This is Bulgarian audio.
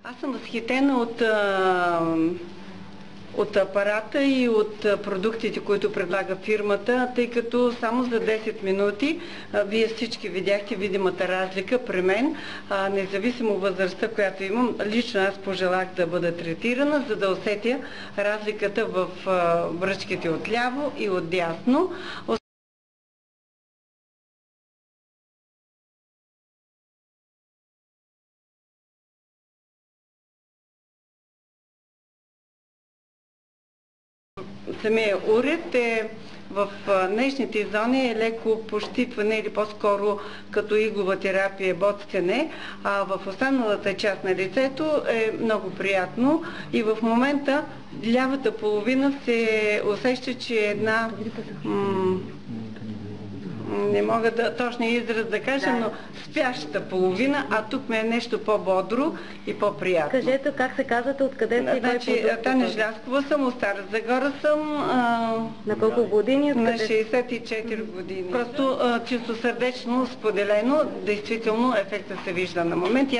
Аз съм възхитена от апарата и от продуктите, които предлага фирмата, тъй като само за 10 минути вие всички видяхте видимата разлика при мен, независимо възрастта, която имам. Лично аз пожелах да бъда третирана, за да усетя разликата в бръчките отляво и отдясно. Самия уред е в нежните зони е леко пощипване или по-скоро като иглова терапия, боцкане, а в останалата част на лицето е много приятно и в момента лявата половина се усеща, че е една не мога да точния израз да кажа, но спящата половина, а тук ми е нещо по-бодро и по-приятно. Кажете как се казвате, откъде сте? Значи, Таня Желязкова съм, от Стара Загора съм. На колко години? На 64 години. Просто чисто сърдечно споделено, действително ефектът се вижда на момент.